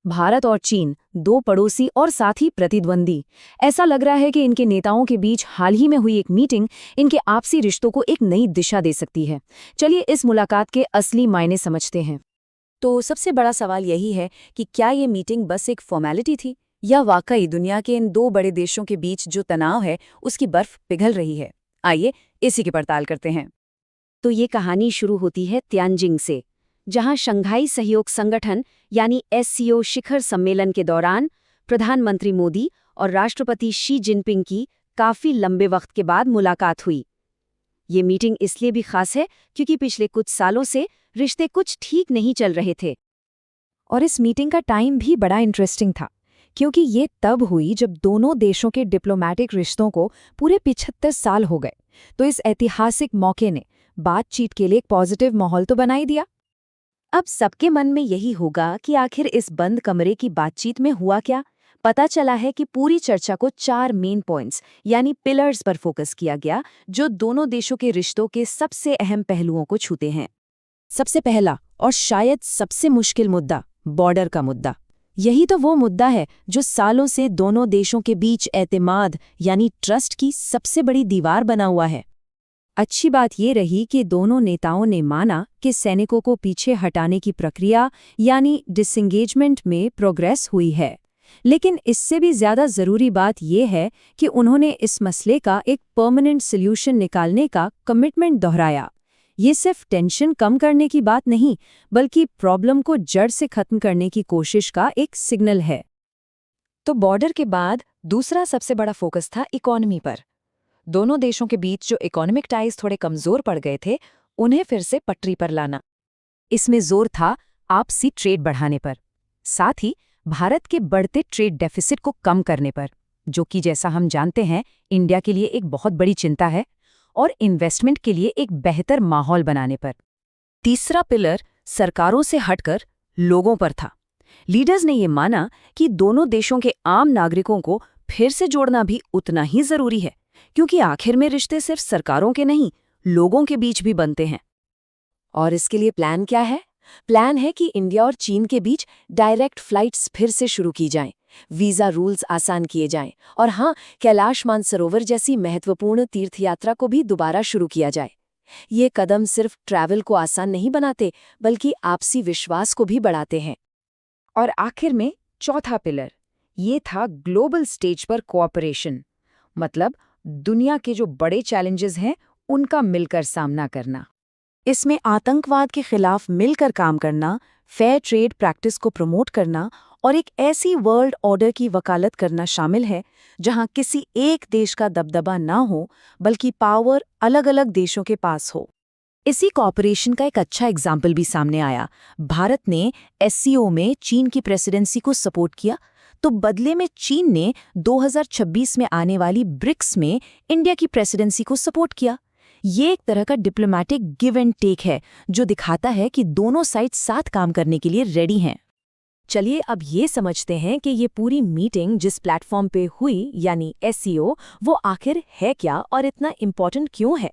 भारत और चीन, दो पड़ोसी और साथ ही प्रतिद्वंदी। ऐसा लग रहा है कि इनके नेताओं के बीच हाल ही में हुई एक मीटिंग इनके आपसी रिश्तों को एक नई दिशा दे सकती है। चलिए इस मुलाकात के असली मायने समझते हैं। तो सबसे बड़ा सवाल यही है कि क्या ये मीटिंग बस एक फॉर्मेलिटी थी या वाकई दुनिया के इन दो बड़े देशों के बीच जो तनाव है उसकी बर्फ पिघल रही है। आइए इसी की पड़ताल करते हैं। तो ये कहानी शुरू होती है तियानजिंग से, जहां शंघाई सहयोग संगठन यानी एससीओ शिखर सम्मेलन के दौरान प्रधानमंत्री मोदी और राष्ट्रपति शी जिनपिंग की काफी लंबे वक्त के बाद मुलाकात हुई। ये मीटिंग इसलिए भी खास है क्योंकि पिछले कुछ सालों से रिश्ते कुछ ठीक नहीं चल रहे थे। और इस मीटिंग का टाइम भी बड़ा इंटरेस्टिंग था, क्योंकि ये तब हुई जब दोनों देशों के डिप्लोमैटिक रिश्तों को पूरे 75 साल हो गए। तो इस ऐतिहासिक मौके ने बातचीत के लिए एक पॉजिटिव माहौल तो बना ही दिया। अब सबके मन में यही होगा कि आखिर इस बंद कमरे की बातचीत में हुआ क्या। पता चला है कि पूरी चर्चा को 4 मेन पॉइंट्स यानी पिलर्स पर फोकस किया गया, जो दोनों देशों के रिश्तों के सबसे अहम पहलुओं को छूते हैं। सबसे पहला और शायद सबसे मुश्किल मुद्दा, बॉर्डर का मुद्दा। यही तो वो मुद्दा है जो सालों से दोनों देशों के बीच एतमाद यानी ट्रस्ट की सबसे बड़ी दीवार बना हुआ है। अच्छी बात ये रही कि दोनों नेताओं ने माना कि सैनिकों को पीछे हटाने की प्रक्रिया यानी डिसएंगेजमेंट में प्रोग्रेस हुई है। लेकिन इससे भी ज्यादा जरूरी बात यह है कि उन्होंने इस मसले का एक परमानेंट सॉल्यूशन निकालने का कमिटमेंट दोहराया। ये सिर्फ टेंशन कम करने की बात नहीं, बल्कि प्रॉब्लम को जड़ से खत्म करने की कोशिश का एक सिग्नल है। तो बॉर्डर के बाद दूसरा सबसे बड़ा फोकस था इकोनॉमी पर। दोनों देशों के बीच जो इकोनॉमिक टाइज थोड़े कमजोर पड़ गए थे, उन्हें फिर से पटरी पर लाना। इसमें जोर था आपसी ट्रेड बढ़ाने पर, साथ ही भारत के बढ़ते ट्रेड डेफिसिट को कम करने पर, जो कि जैसा हम जानते हैं इंडिया के लिए एक बहुत बड़ी चिंता है, और इन्वेस्टमेंट के लिए एक बेहतर माहौल बनाने पर। तीसरा पिलर सरकारों से हटकर लोगों पर था। लीडर्स ने ये माना कि दोनों देशों के आम नागरिकों को फिर से जोड़ना भी उतना ही जरूरी है, क्योंकि आखिर में रिश्ते सिर्फ सरकारों के नहीं, लोगों के बीच भी बनते हैं। और इसके लिए प्लान क्या है? प्लान है कि इंडिया और चीन के बीच डायरेक्ट फ्लाइट्स फिर से शुरू की जाएं, वीजा रूल्स आसान किए जाएं, और हाँ, कैलाश मानसरोवर जैसी महत्वपूर्ण तीर्थयात्रा को भी दोबारा शुरू किया जाए। ये कदम सिर्फ ट्रैवल को आसान नहीं बनाते, बल्कि आपसी विश्वास को भी बढ़ाते हैं। और आखिर में चौथा पिलर, ये था ग्लोबल स्टेज पर कोऑपरेशन, मतलब दुनिया के जो बड़े चैलेंजेस हैं उनका मिलकर सामना करना। इसमें आतंकवाद के खिलाफ मिलकर काम करना, फेयर ट्रेड प्रैक्टिस को प्रमोट करना और एक ऐसी वर्ल्ड ऑर्डर की वकालत करना शामिल है जहां किसी एक देश का दबदबा ना हो, बल्कि पावर अलग-अलग देशों के पास हो। इसी कोऑपरेशन का एक अच्छा एग्जाम्पल भी सामने आया। भारत ने एससीओ में चीन की प्रेसिडेंसी को सपोर्ट किया, तो बदले में चीन ने 2026 में आने वाली ब्रिक्स में इंडिया की प्रेसिडेंसी को सपोर्ट किया। ये एक तरह का डिप्लोमैटिक गिव एंड टेक है, जो दिखाता है कि दोनों साइड साथ काम करने के लिए रेडी हैं। चलिए अब ये समझते हैं कि ये पूरी मीटिंग जिस प्लेटफॉर्म पे हुई यानी एससीओ, वो आखिर है क्या और इतना इम्पोर्टेंट क्यों है।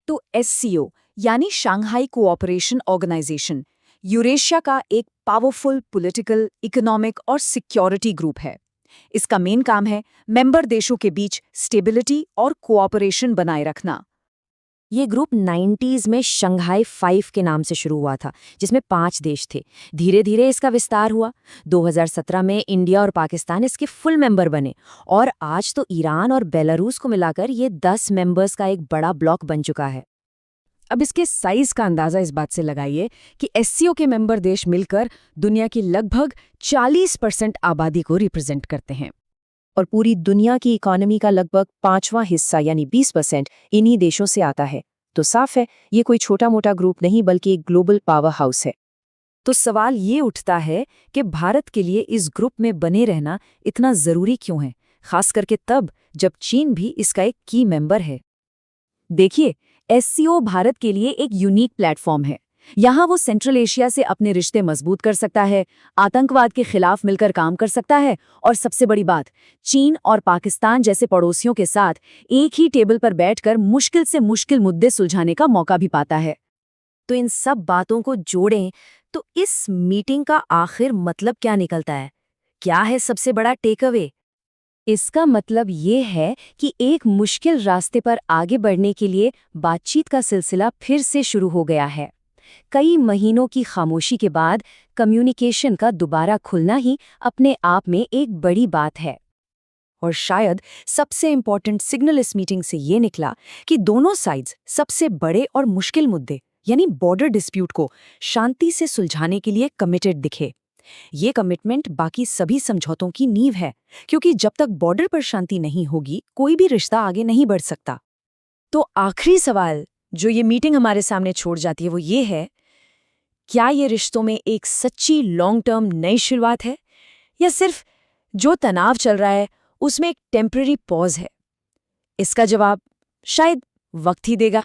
तो एससीओ यानी शांघाई कोऑपरेशन ऑर्गेनाइजेशन यूरेशिया का एक पावरफुल पॉलिटिकल, इकोनॉमिक और सिक्योरिटी ग्रुप है। इसका मेन काम है मेंबर देशों के बीच स्टेबिलिटी और कोऑपरेशन बनाए रखना। ये ग्रुप 90s में शंघाई 5 के नाम से शुरू हुआ था, जिसमें 5 देश थे। धीरे धीरे इसका विस्तार हुआ। 2017 में इंडिया और पाकिस्तान इसके फुल मेंबर बने, और आज तो ईरान और बेलारूस को मिलाकर ये 10 मेंबर्स का एक बड़ा ब्लॉक बन चुका है। अब इसके साइज का अंदाजा इस बात से लगाइए कि एससीओ के मेंबर देश मिलकर दुनिया की लगभग 40% आबादी को रिप्रेजेंट करते हैं, और पूरी दुनिया की इकोनॉमी का लगभग 5वां हिस्सा यानी 20% इन्हीं देशों से आता है। तो साफ है, ये कोई छोटा मोटा ग्रुप नहीं, बल्कि एक ग्लोबल पावर हाउस है। तो सवाल ये उठता है कि भारत के लिए इस ग्रुप में बने रहना इतना जरूरी क्यों है, खास करके तब जब चीन भी इसका एक की मेंबर है। देखिए, एससीओ भारत के लिए एक यूनिक प्लेटफॉर्म है। यहाँ वो सेंट्रल एशिया से अपने रिश्ते मजबूत कर सकता है, आतंकवाद के खिलाफ मिलकर काम कर सकता है, और सबसे बड़ी बात, चीन और पाकिस्तान जैसे पड़ोसियों के साथ एक ही टेबल पर बैठकर मुश्किल से मुश्किल मुद्दे सुलझाने का मौका भी पाता है। तो इन सब बातों को जोड़ें तो इस मीटिंग का आखिर मतलब क्या निकलता है? क्या है सबसे बड़ा टेक अवे? इसका मतलब ये है कि एक मुश्किल रास्ते पर आगे बढ़ने के लिए बातचीत का सिलसिला फिर से शुरू हो गया है। कई महीनों की खामोशी के बाद कम्युनिकेशन का दोबारा खुलना ही अपने आप में एक बड़ी बात है। और शायद सबसे इम्पोर्टेंट सिग्नल इस मीटिंग से ये निकला कि दोनों साइड्स सबसे बड़े और मुश्किल मुद्दे यानी बॉर्डर डिस्प्यूट को शांति से सुलझाने के लिए कमिटेड दिखे। ये कमिटमेंट बाकी सभी समझौतों की नींव है, क्योंकि जब तक बॉर्डर पर शांति नहीं होगी कोई भी रिश्ता आगे नहीं बढ़ सकता। तो आखिरी सवाल जो ये मीटिंग हमारे सामने छोड़ जाती है वो ये है, क्या ये रिश्तों में एक सच्ची लॉन्ग टर्म नई शुरुआत है, या सिर्फ जो तनाव चल रहा है उसमें एक टेम्पररी पॉज है? इसका जवाब शायद वक्त ही देगा।